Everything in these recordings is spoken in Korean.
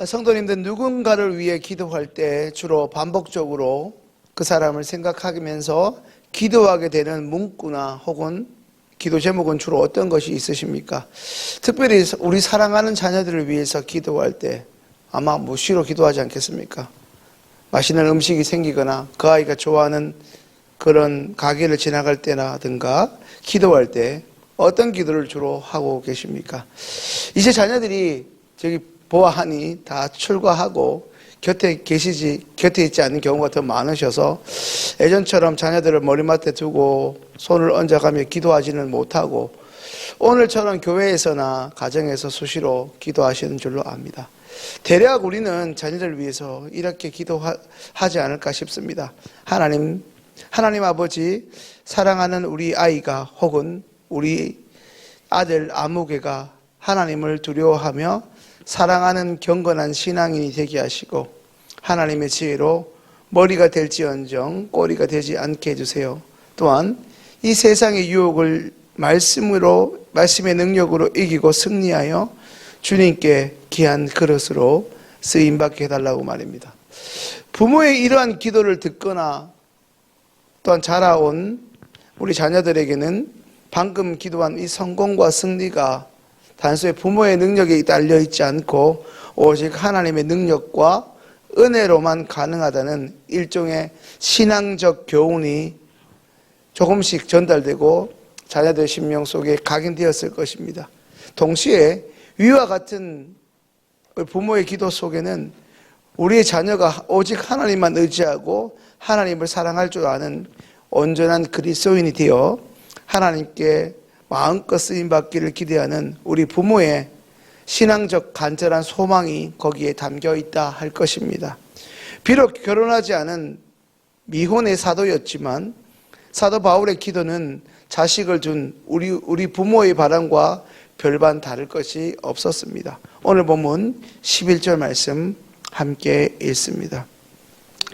성도님들 누군가를 위해 기도할 때 주로 반복적으로 그 사람을 생각하면서 기도하게 되는 문구나 혹은 기도 제목은 주로 어떤 것이 있으십니까? 특별히 우리 사랑하는 자녀들을 위해서 기도할 때 아마 무시로 기도하지 않겠습니까? 맛있는 음식이 생기거나 그 아이가 좋아하는 그런 가게를 지나갈 때라든가 기도할 때 어떤 기도를 주로 하고 계십니까? 이제 자녀들이 저기 보아하니 다 출가하고 곁에 있지 않는 경우가 더 많으셔서 예전처럼 자녀들을 머리맡에 두고 손을 얹어가며 기도하지는 못하고 오늘처럼 교회에서나 가정에서 수시로 기도하시는 줄로 압니다. 대략 우리는 자녀들을 위해서 이렇게 기도하지 않을까 싶습니다. 하나님 아버지, 사랑하는 우리 아이가 혹은 우리 아들 아무개가 하나님을 두려워하며 사랑하는 경건한 신앙인이 되게 하시고 하나님의 지혜로 머리가 될지언정 꼬리가 되지 않게 해주세요. 또한 이 세상의 유혹을 말씀의 능력으로 이기고 승리하여 주님께 귀한 그릇으로 쓰임받게 해달라고 말입니다. 부모의 이러한 기도를 듣거나 또한 자라온 우리 자녀들에게는 방금 기도한 이 성공과 승리가 단순히 부모의 능력에 달려 있지 않고 오직 하나님의 능력과 은혜로만 가능하다는 일종의 신앙적 교훈이 조금씩 전달되고 자녀들 심령 속에 각인되었을 것입니다. 동시에 위와 같은 부모의 기도 속에는 우리의 자녀가 오직 하나님만 의지하고 하나님을 사랑할 줄 아는 온전한 그리스도인이 되어 하나님께 마음껏 쓰임받기를 기대하는 우리 부모의 신앙적 간절한 소망이 거기에 담겨 있다 할 것입니다. 비록 결혼하지 않은 미혼의 사도였지만 사도 바울의 기도는 자식을 둔 우리 부모의 바람과 별반 다를 것이 없었습니다. 오늘 본문 11절 말씀 함께 읽습니다.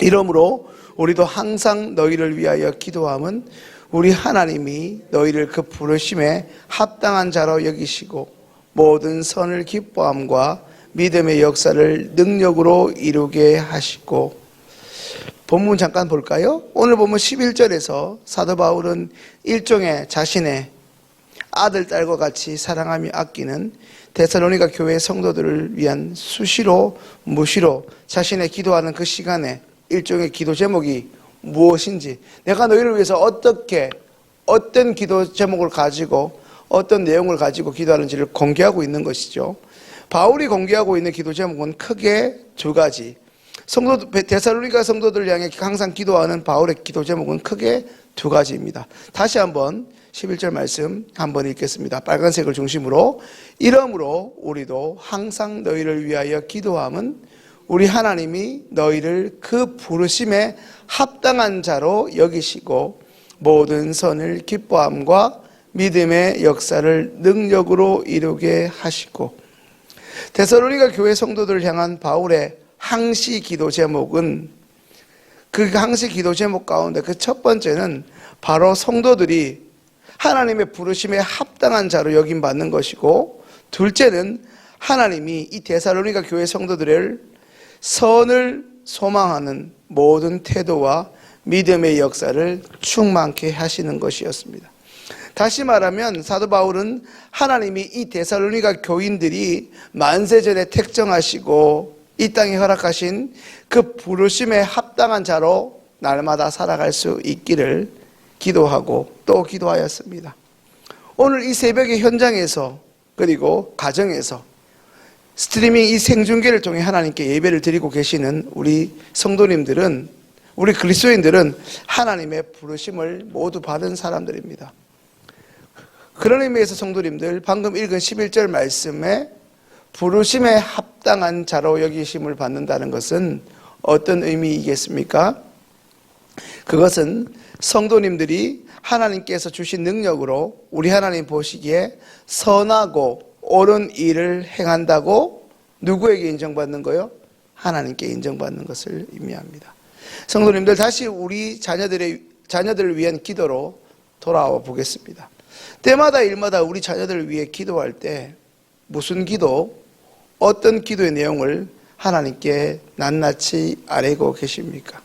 이러므로 우리도 항상 너희를 위하여 기도함은 우리 하나님이 너희를 그 부르심에 합당한 자로 여기시고 모든 선을 기뻐함과 믿음의 역사를 능력으로 이루게 하시고. 본문 잠깐 볼까요? 오늘 본문 11절에서 사도 바울은 일종의 자신의 아들, 딸과 같이 사랑하며 아끼는 데살로니가 교회 성도들을 위한 수시로 무시로 자신의 기도하는 그 시간에 일종의 기도 제목이 무엇인지, 내가 너희를 위해서 어떤 기도 제목을 가지고 어떤 내용을 가지고 기도하는지를 공개하고 있는 것이죠. 바울이 공개하고 있는 기도 제목은 크게 두 가지. 데살로니가 성도들을 향해 항상 기도하는 바울의 기도 제목은 크게 두 가지입니다. 다시 한번 11절 말씀 한번 읽겠습니다. 빨간색을 중심으로. 이러므로 우리도 항상 너희를 위하여 기도함은 우리 하나님이 너희를 그 부르심에 합당한 자로 여기시고 모든 선을 기뻐함과 믿음의 역사를 능력으로 이루게 하시고. 데살로니가 교회 성도들을 향한 바울의 항시 기도 제목은, 그 항시 기도 제목 가운데 그 첫 번째는 바로 성도들이 하나님의 부르심에 합당한 자로 여김받는 것이고, 둘째는 하나님이 이 데살로니가 교회 성도들을 선을 소망하는 모든 태도와 믿음의 역사를 충만케 하시는 것이었습니다. 다시 말하면 사도 바울은 하나님이 이 데살로니가 교인들이 만세전에 택정하시고 이 땅에 허락하신 그 부르심에 합당한 자로 날마다 살아갈 수 있기를 기도하고 또 기도하였습니다. 오늘 이 새벽의 현장에서 그리고 가정에서 스트리밍 이 생중계를 통해 하나님께 예배를 드리고 계시는 우리 성도님들은, 우리 그리스도인들은 하나님의 부르심을 모두 받은 사람들입니다. 그런 의미에서 성도님들, 방금 읽은 11절 말씀에 부르심에 합당한 자로 여기심을 받는다는 것은 어떤 의미이겠습니까? 그것은 성도님들이 하나님께서 주신 능력으로 우리 하나님 보시기에 선하고 옳은 일을 행한다고 누구에게 인정받는 거요? 하나님께 인정받는 것을 의미합니다. 성도님들, 다시 우리 자녀들을 위한 기도로 돌아와 보겠습니다. 때마다 일마다 우리 자녀들을 위해 기도할 때 무슨 기도, 어떤 기도의 내용을 하나님께 낱낱이 아뢰고 계십니까?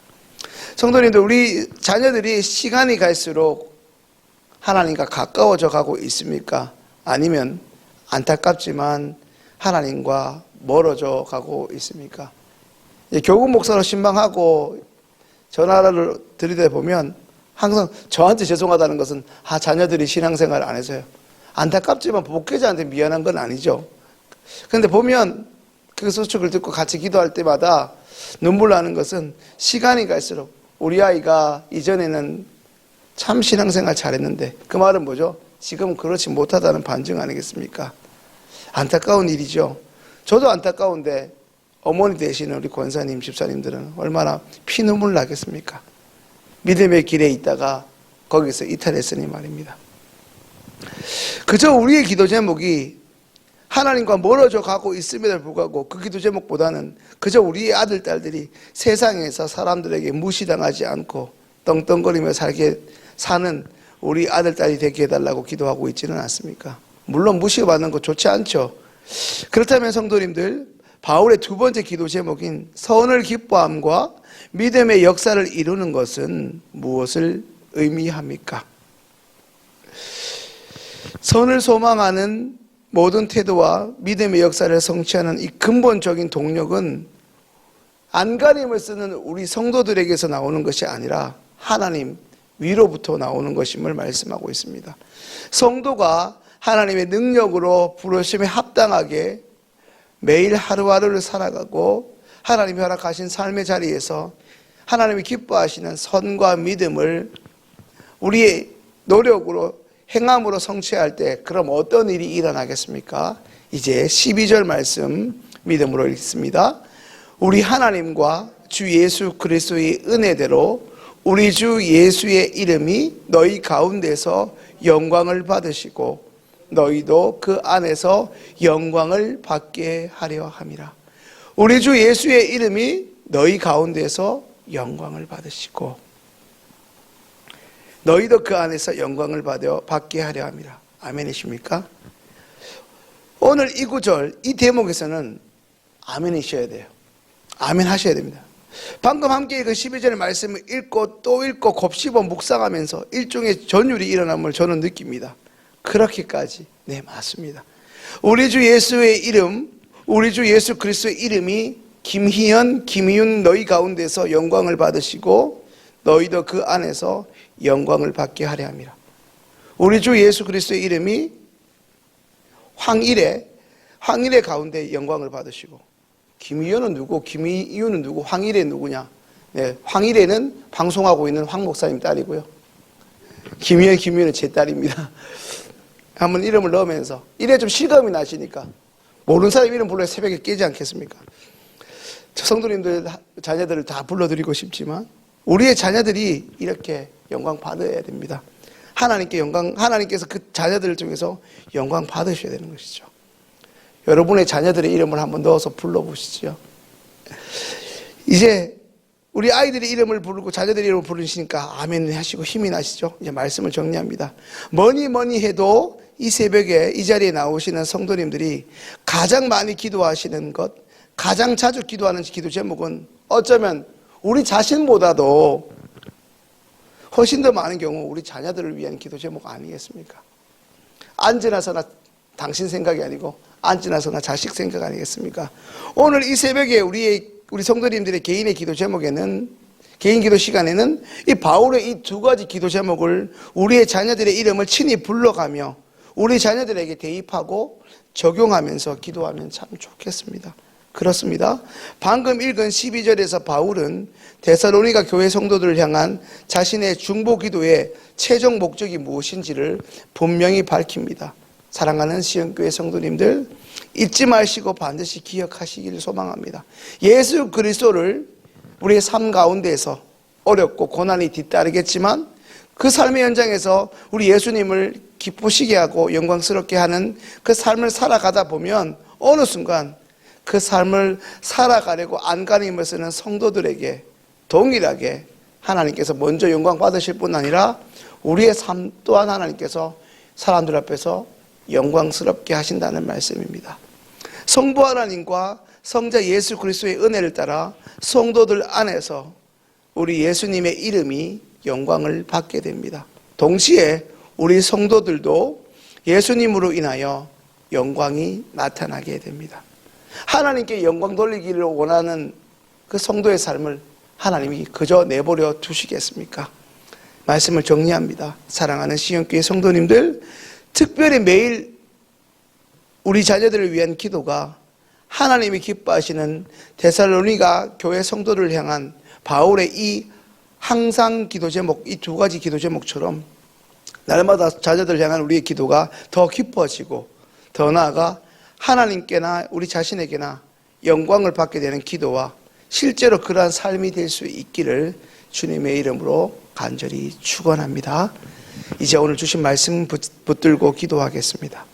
성도님들, 우리 자녀들이 시간이 갈수록 하나님과 가까워져 가고 있습니까? 아니면 안타깝지만 하나님과 멀어져 가고 있습니까? 교구 목사로 신방하고 전화를 드리다 보면 항상 저한테 죄송하다는 것은 자녀들이 신앙생활을 안 해서요. 안타깝지만 목회자한테 미안한 건 아니죠. 그런데 보면 그 소식을 듣고 같이 기도할 때마다 눈물 나는 것은 시간이 갈수록 우리 아이가 이전에는 참 신앙생활 잘했는데 그 말은 뭐죠? 지금 그렇지 못하다는 반증 아니겠습니까? 안타까운 일이죠. 저도 안타까운데 어머니 되시는 우리 권사님, 집사님들은 얼마나 피눈물 나겠습니까? 믿음의 길에 있다가 거기서 이탈했으니 말입니다. 그저 우리의 기도 제목이 하나님과 멀어져 가고 있음에도 불구하고 그 기도 제목보다는 그저 우리의 아들, 딸들이 세상에서 사람들에게 무시당하지 않고 떵떵거리며 살게 사는 우리 아들, 딸이 되게 해달라고 기도하고 있지는 않습니까? 물론 무시받는 거 좋지 않죠. 그렇다면 성도님들, 바울의 두 번째 기도 제목인 선을 기뻐함과 믿음의 역사를 이루는 것은 무엇을 의미합니까? 선을 소망하는 모든 태도와 믿음의 역사를 성취하는 이 근본적인 동력은 안간힘을 쓰는 우리 성도들에게서 나오는 것이 아니라 하나님 위로부터 나오는 것임을 말씀하고 있습니다. 성도가 하나님의 능력으로 부르심에 합당하게 매일 하루하루를 살아가고 하나님이 허락하신 삶의 자리에서 하나님이 기뻐하시는 선과 믿음을 우리의 노력으로 행함으로 성취할 때 그럼 어떤 일이 일어나겠습니까? 이제 12절 말씀 믿음으로 읽습니다. 우리 하나님과 주 예수 그리스도의 은혜대로 우리 주 예수의 이름이 너희 가운데서 영광을 받으시고 너희도 그 안에서 영광을 받게 하려 함이라. 우리 주 예수의 이름이 너희 가운데서 영광을 받으시고 너희도 그 안에서 영광을 받게 하려 함이라. 아멘이십니까? 오늘 이 구절, 이 대목에서는 아멘이셔야 돼요. 아멘 하셔야 됩니다. 방금 함께 그 12절의 말씀을 읽고 또 읽고 곱씹어 묵상하면서 일종의 전율이 일어남을 저는 느낍니다. 그렇게까지, 네, 맞습니다. 우리 주 예수의 이름, 우리 주 예수 그리스도의 이름이 김희연, 김희윤 너희 가운데서 영광을 받으시고 너희도 그 안에서 영광을 받게 하려 함이라. 우리 주 예수 그리스도의 이름이 황일의 가운데 영광을 받으시고, 김희연은 누구? 김희윤은 누구? 황일의 누구냐? 네, 황일애는 방송하고 있는 황 목사님 딸이고요. 김희연은 제 딸입니다. 한번 이름을 넣으면서 이래 좀 실감이 나시니까 모르는 사람 이름 불러야 새벽에 깨지 않겠습니까? 성도님들 자녀들을 다 불러드리고 싶지만 우리의 자녀들이 이렇게 영광 받아야 됩니다. 하나님께서 그 자녀들을 통해서 영광 받으셔야 되는 것이죠. 여러분의 자녀들의 이름을 한번 넣어서 불러보시죠. 이제 우리 아이들의 이름을 부르고 자녀들의 이름을 부르시니까 아멘 하시고 힘이 나시죠. 이제 말씀을 정리합니다. 뭐니 해도 이 새벽에 이 자리에 나오시는 성도님들이 가장 많이 기도하시는 것, 가장 자주 기도하는 기도 제목은 어쩌면 우리 자신보다도 훨씬 더 많은 경우 우리 자녀들을 위한 기도 제목 아니겠습니까? 안지나서나 당신 생각이 아니고 안지나서나 자식 생각 아니겠습니까? 오늘 이 새벽에 우리 성도님들의 개인의 기도 제목에는, 개인 기도 시간에는 이 바울의 이 두 가지 기도 제목을 우리의 자녀들의 이름을 친히 불러가며 우리 자녀들에게 대입하고 적용하면서 기도하면 참 좋겠습니다. 그렇습니다. 방금 읽은 12절에서 바울은 데살로니가 교회 성도들을 향한 자신의 중보 기도의 최종 목적이 무엇인지를 분명히 밝힙니다. 사랑하는 시온교회 성도님들, 잊지 마시고 반드시 기억하시기를 소망합니다. 예수 그리스도를 우리의 삶 가운데에서 어렵고 고난이 뒤따르겠지만 그 삶의 현장에서 우리 예수님을 기쁘시게 하고 영광스럽게 하는 그 삶을 살아가다 보면 어느 순간 그 삶을 살아가려고 안간힘을 쓰는 성도들에게 동일하게 하나님께서 먼저 영광 받으실 뿐 아니라 우리의 삶 또한 하나님께서 사람들 앞에서 영광스럽게 하신다는 말씀입니다. 성부 하나님과 성자 예수 그리스도의 은혜를 따라 성도들 안에서 우리 예수님의 이름이 영광을 받게 됩니다. 동시에 우리 성도들도 예수님으로 인하여 영광이 나타나게 됩니다. 하나님께 영광 돌리기를 원하는 그 성도의 삶을 하나님이 그저 내버려 두시겠습니까? 말씀을 정리합니다. 사랑하는 시온교회 성도님들, 특별히 매일 우리 자녀들을 위한 기도가 하나님이 기뻐하시는 데살로니가 교회 성도를 향한 바울의 이 항상 기도 제목, 이 두 가지 기도 제목처럼 날마다 자녀들을 향한 우리의 기도가 더 깊어지고 더 나아가 하나님께나 우리 자신에게나 영광을 받게 되는 기도와 실제로 그러한 삶이 될 수 있기를 주님의 이름으로 간절히 축원합니다. 이제 오늘 주신 말씀 붙들고 기도하겠습니다.